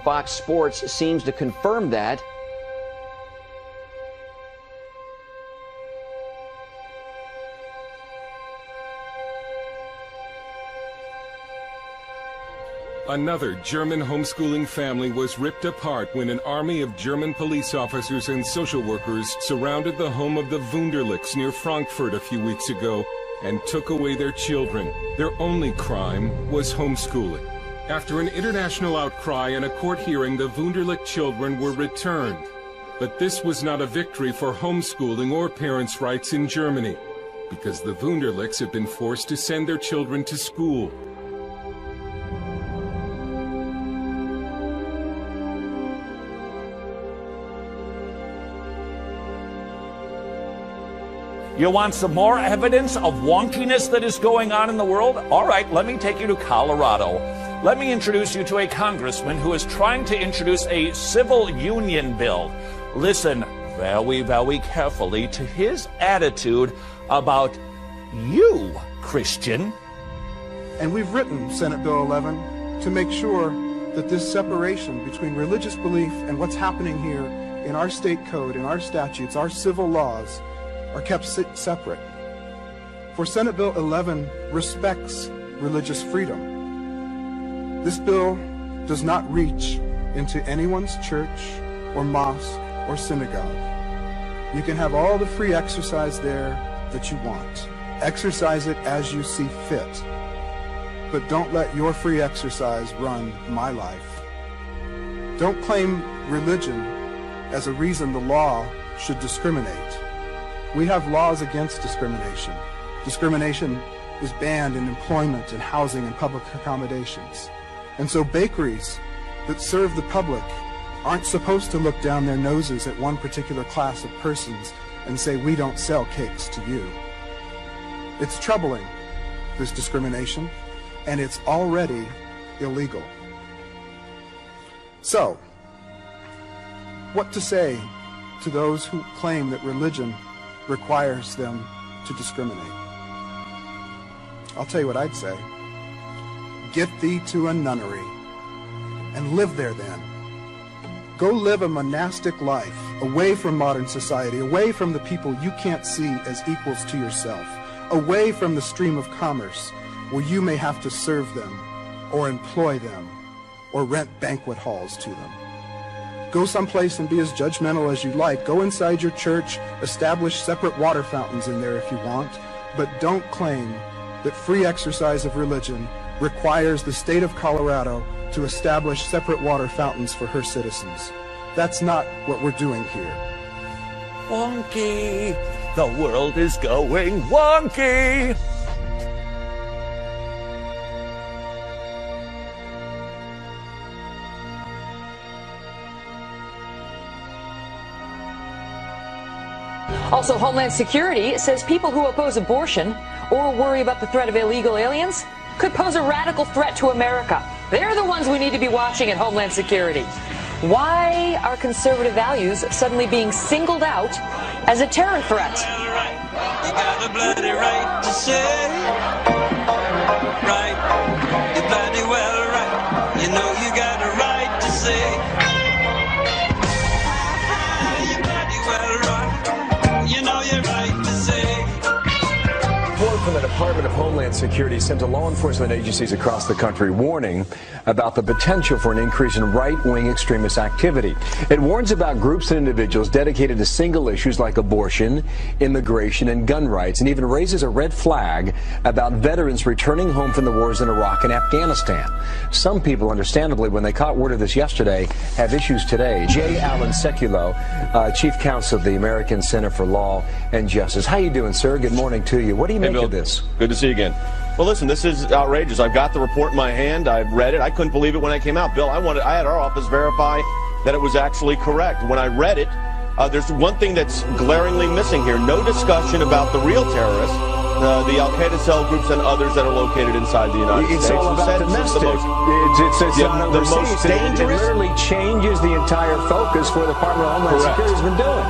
Fox Sports seems to confirm that. Another German homeschooling family was ripped apart when an army of German police officers and social workers surrounded the home of the Wunderlichs near Frankfurt a few weeks ago and took away their children. Their only crime was homeschooling. After an international outcry and a court hearing, the Wunderlich children were returned. But this was not a victory for homeschooling or parents' rights in Germany, because the Wunderlichs have been forced to send their children to school. You want some more evidence of wonkiness that is going on in the world? All right, let me take you to Colorado. Let me introduce you to a congressman who is trying to introduce a civil union bill. Listen very, very carefully to his attitude about you, Christian. And we've written Senate Bill 11 to make sure that this separation between religious belief and what's happening here in our state code, in our statutes, our civil laws, are kept separate. For Senate Bill 11 respects religious freedom. This bill does not reach into anyone's church or mosque or synagogue. You can have all the free exercise there that you want. Exercise it as you see fit. But don't let your free exercise run my life. Don't claim religion as a reason the law should discriminate. We have laws against discrimination. Discrimination is banned in employment and housing and public accommodations. And so bakeries that serve the public aren't supposed to look down their noses at one particular class of persons and say, we don't sell cakes to you. It's troubling, this discrimination, and it's already illegal. So, what to say to those who claim that religion requires them to discriminate? I'll tell you what I'd say. Get thee to a nunnery and live there then. Go live a monastic life away from modern society, away from the people you can't see as equals to yourself, away from the stream of commerce where you may have to serve them or employ them or rent banquet halls to them. Go someplace and be as judgmental as you like. Go inside your church, establish separate water fountains in there if you want, but don't claim that free exercise of religion requires the state of Colorado to establish separate water fountains for her citizens. That's not what we're doing here. Wonky. The world is going wonky. Also, Homeland Security says people who oppose abortion or worry about the threat of illegal aliens could pose a radical threat to America. They're the ones we need to be watching at Homeland Security. Why are conservative values suddenly being singled out as a terror threat? You got a bloody right to say, right, you're bloody well right. You know you got a right to say, you're bloody well right. You know you're right to say. Report from the Department of Homeland Security sent to law enforcement agencies across the country warning about the potential for an increase in right-wing extremist activity. It warns about groups and individuals dedicated to single issues like abortion, immigration, and gun rights, and even raises a red flag about veterans returning home from the wars in Iraq and Afghanistan. Some people, understandably, when they caught word of this yesterday, have issues today. J. Alan Sekulow, Chief Counsel of the American Center for Law and Justice. How you doing, sir? Good morning to you. What do you make Bill, of this? Good to see you again. Well, listen, this is outrageous. I've got the report in my hand. I've read it. I couldn't believe it when it came out. Bill, I had our office verify that it was actually correct. When I read it, there's one thing that's glaringly missing here. No discussion about the real terrorists, the Al-Qaeda cell groups and others that are located inside the United States. It's all about domestic. It's not the most dangerous. It literally changes the entire focus for the Department of Homeland Security has been doing.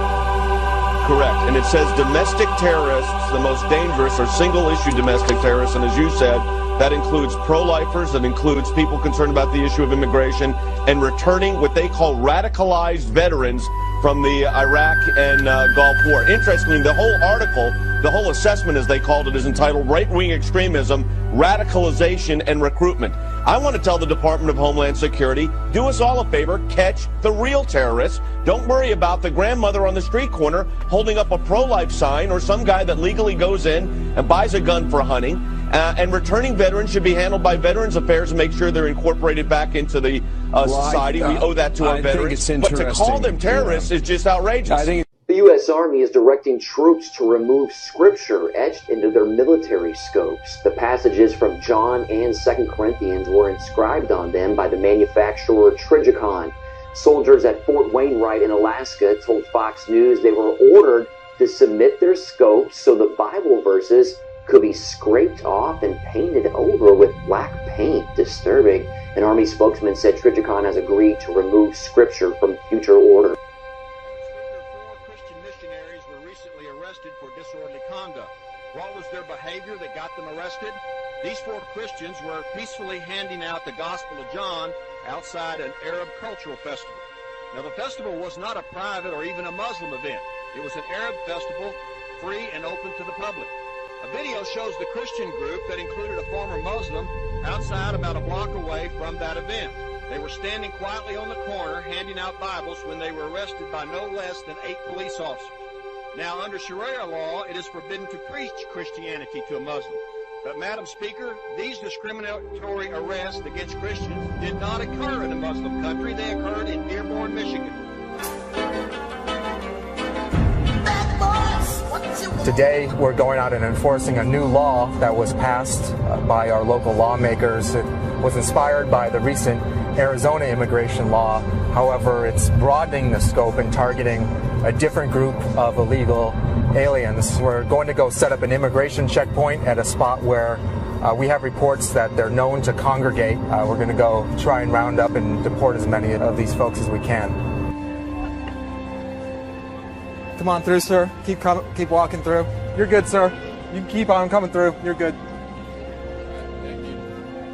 Correct. And it says domestic terrorists, the most dangerous, are single-issue domestic terrorists. And as you said, That includes pro-lifers, that includes people concerned about the issue of immigration, and returning what they call radicalized veterans from the Iraq and Gulf War. Interestingly, the whole article, the whole assessment, as they called it, is entitled Right-Wing Extremism, Radicalization, and Recruitment. I want to tell the Department of Homeland Security, do us all a favor, catch the real terrorists. Don't worry about the grandmother on the street corner holding up a pro-life sign or some guy that legally goes in and buys a gun for hunting. And returning veterans should be handled by Veterans Affairs and make sure they're incorporated back into the society. We owe that to our veterans. But to call them terrorists is just outrageous. The U.S. Army is directing troops to remove scripture etched into their military scopes. The passages from John and 2 Corinthians were inscribed on them by the manufacturer Trigicon. Soldiers at Fort Wainwright in Alaska told Fox News they were ordered to submit their scopes so the Bible verses could be scraped off and painted over with black paint. Disturbing. An Army spokesman said Trigicon has agreed to remove scripture from future orders. What was their behavior that got them arrested? These 4 Christians were peacefully handing out the Gospel of John outside an Arab cultural festival. Now, the festival was not a private or even a Muslim event. It was an Arab festival, free and open to the public. A video shows the Christian group that included a former Muslim outside about a block away from that event. They were standing quietly on the corner handing out Bibles when they were arrested by no less than 8 police officers. Now, under Sharia law, it is forbidden to preach Christianity to a Muslim. But, Madam Speaker, these discriminatory arrests against Christians did not occur in a Muslim country. They occurred in Dearborn, Michigan. Today, we're going out and enforcing a new law that was passed by our local lawmakers. It was inspired by the recent Arizona immigration law. However, it's broadening the scope and targeting a different group of illegal aliens. We're going to go set up an immigration checkpoint at a spot where we have reports that they're known to congregate. We're going to go try and round up and deport as many of these folks as we can. Come on through, sir. Keep walking through. You're good, sir. You can keep on coming through. You're good.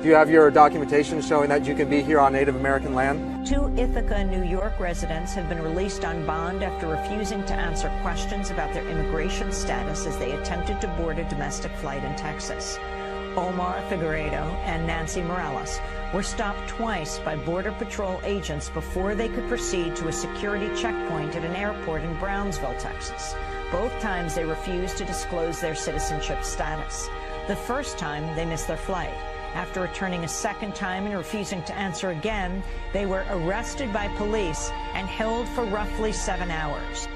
Do you have your documentation showing that you can be here on Native American land? 2 Ithaca, New York residents have been released on bond after refusing to answer questions about their immigration status as they attempted to board a domestic flight in Texas. Omar Figueredo and Nancy Morales were stopped twice by Border Patrol agents before they could proceed to a security checkpoint at an airport in Brownsville, Texas. Both times they refused to disclose their citizenship status. The first time, they missed their flight. After returning a second time and refusing to answer again, they were arrested by police and held for roughly 7 hours.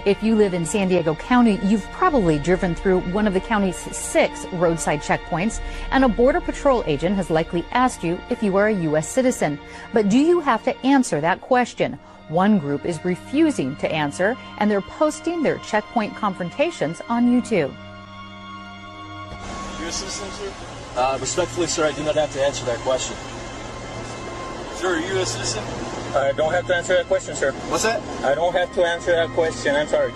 If you live in San Diego County, you've probably driven through one of the county's 6 roadside checkpoints, and a Border Patrol agent has likely asked you if you are a U.S. citizen. But do you have to answer that question? One group is refusing to answer, and they're posting their checkpoint confrontations on YouTube. U.S. citizen, sir? Respectfully, sir, I do not have to answer that question. Sir, are you a U.S. citizen? I don't have to answer that question, sir. What's that? I don't have to answer that question. I'm sorry.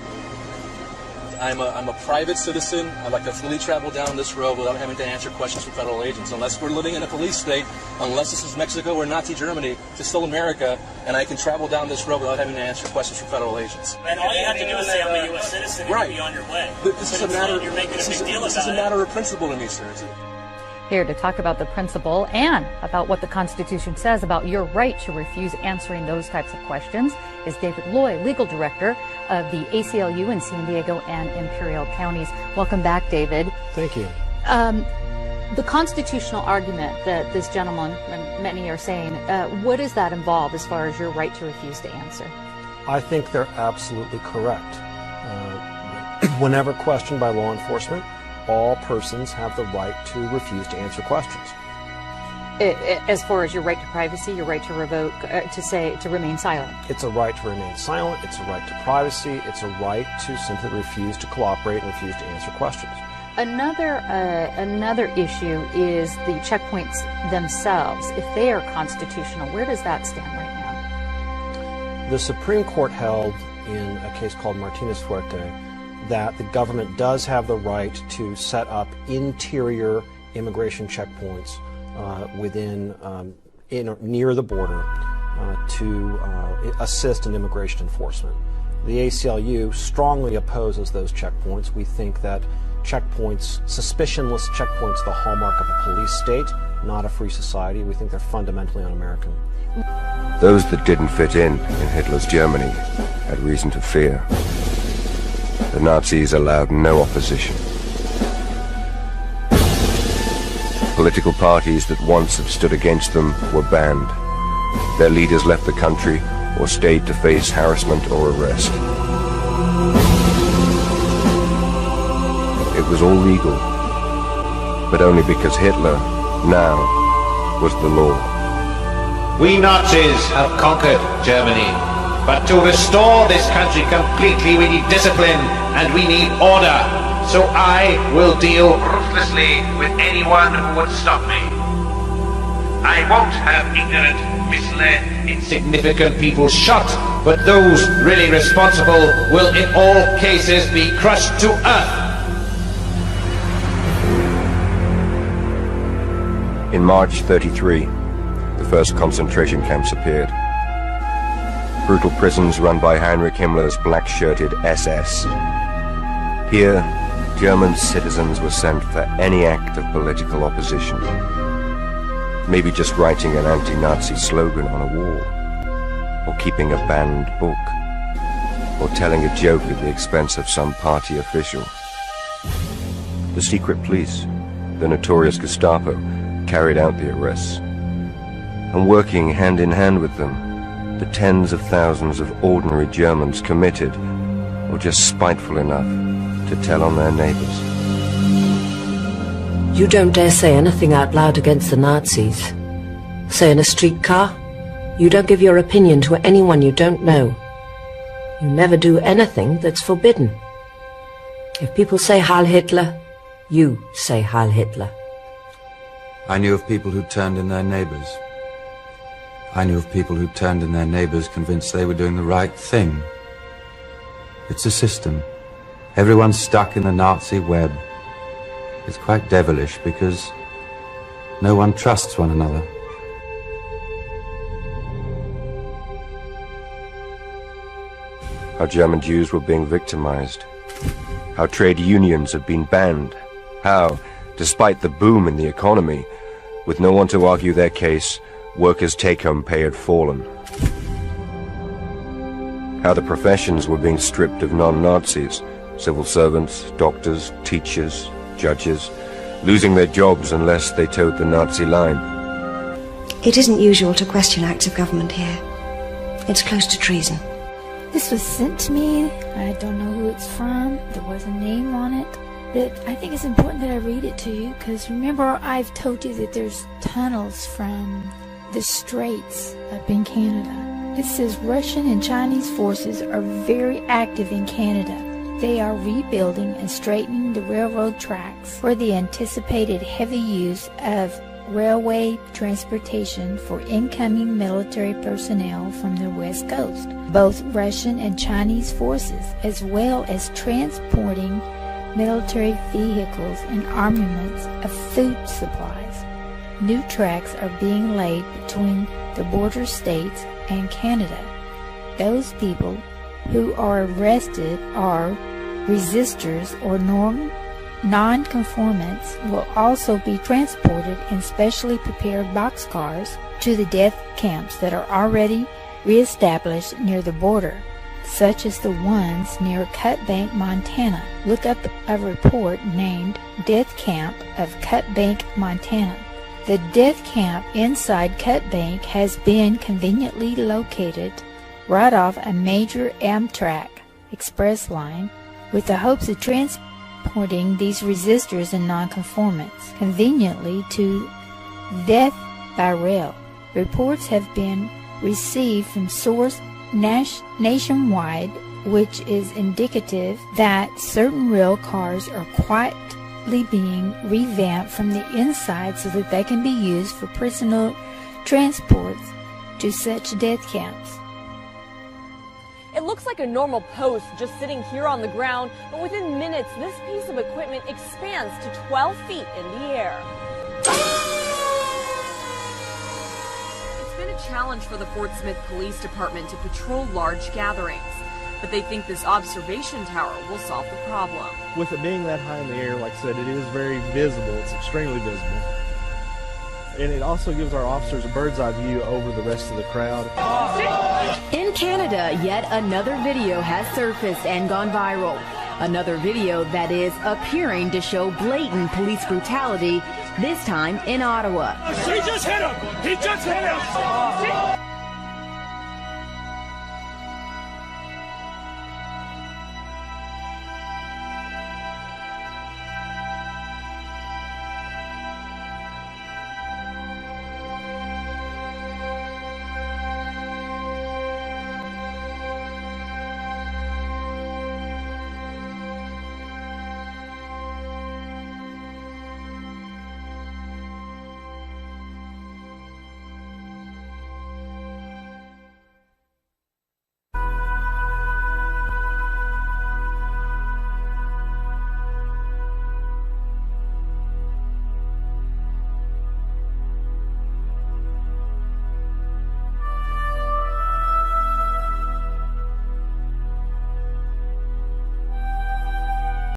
I'm a private citizen. I'd like to freely travel down this road without having to answer questions from federal agents. Unless we're living in a police state, unless this is Mexico or Nazi Germany, it's still America, and I can travel down this road without having to answer questions from federal agents. And all you have to do is say I'm a U.S. citizen and be on your way. This is a matter of principle to me, sir. Here to talk about the principle and about what the Constitution says about your right to refuse answering those types of questions is David Loy, legal director of the ACLU in San Diego and Imperial counties. Welcome back, David. Thank you. The constitutional argument that this gentleman and many are saying, what does that involve as far as your right to refuse to answer? I think they're absolutely correct. Whenever questioned by law enforcement, all persons have the right to refuse to answer questions. As far as your right to privacy, your right to revoke, to remain silent. It's a right to remain silent. It's a right to privacy. It's a right to simply refuse to cooperate and refuse to answer questions. Another issue is the checkpoints themselves. If they are constitutional, where does that stand right now? The Supreme Court held in a case called Martinez-Fuerte that the government does have the right to set up interior immigration checkpoints within near the border to assist in immigration enforcement. The ACLU strongly opposes those checkpoints. We think that checkpoints, suspicionless checkpoints, the hallmark of a police state, not a free society. We think they're fundamentally un-American. Those that didn't fit in Hitler's Germany had reason to fear. The Nazis allowed no opposition. Political parties that once had stood against them were banned. Their leaders left the country or stayed to face harassment or arrest. It was all legal, but only because Hitler now was the law. We Nazis have conquered Germany, but to restore this country completely we need discipline and we need order. So I will deal ruthlessly with anyone who would stop me. I won't have ignorant, misled, insignificant people shot, but those really responsible will in all cases be crushed to earth. In March 1933, the first concentration camps appeared. Brutal prisons run by Heinrich Himmler's black-shirted SS. Here, German citizens were sent for any act of political opposition. Maybe just writing an anti-Nazi slogan on a wall, or keeping a banned book, or telling a joke at the expense of some party official. The secret police, the notorious Gestapo, carried out the arrests. And working hand in hand with them, the tens of thousands of ordinary Germans committed, or just spiteful enough to tell on their neighbors. You don't dare say anything out loud against the Nazis. Say in a streetcar, you don't give your opinion to anyone you don't know. You never do anything that's forbidden. If people say Heil Hitler, you say Heil Hitler. I knew of people who turned in their neighbors. I knew of people who turned in their neighbors convinced they were doing the right thing. It's a system. Everyone's stuck in the Nazi web. It's quite devilish because no one trusts one another. How German Jews were being victimized. How trade unions had been banned. How, despite the boom in the economy, with no one to argue their case, workers' take-home pay had fallen. How the professions were being stripped of non-Nazis, civil servants, doctors, teachers, judges, losing their jobs unless they towed the Nazi line. It isn't usual to question acts of government here. It's close to treason. This was sent to me. I don't know who it's from. There was a name on it. But I think it's important that I read it to you because remember I've told you that there's tunnels from the Straits up in Canada. It says Russian and Chinese forces are very active in Canada. They are rebuilding and straightening the railroad tracks for the anticipated heavy use of railway transportation for incoming military personnel from the West Coast. Both Russian and Chinese forces, as well as transporting military vehicles and armaments of food supplies. New tracks are being laid between the border states and Canada. Those people who are arrested are resistors or non-conformants will also be transported in specially prepared boxcars to the death camps that are already reestablished near the border, such as the ones near Cut Bank, Montana. Look up a report named Death Camp of Cut Bank, Montana. The death camp inside Cut Bank has been conveniently located right off a major Amtrak express line with the hopes of transporting these resistors and nonconformants conveniently to death by rail. Reports have been received from sources nationwide, which is indicative that certain rail cars are quietly being revamped from the inside so that they can be used for personal transports to such death camps. And looks like a normal post just sitting here on the ground, but within minutes, this piece of equipment expands to 12 feet in the air. It's been a challenge for the Fort Smith Police Department to patrol large gatherings, but they think this observation tower will solve the problem. With it being that high in the air, like I said, it is very visible. It's extremely visible. And it also gives our officers a bird's eye view over the rest of the crowd. In Canada, yet another video has surfaced and gone viral. Another video that is appearing to show blatant police brutality, this time in Ottawa. He just hit him! He just hit him!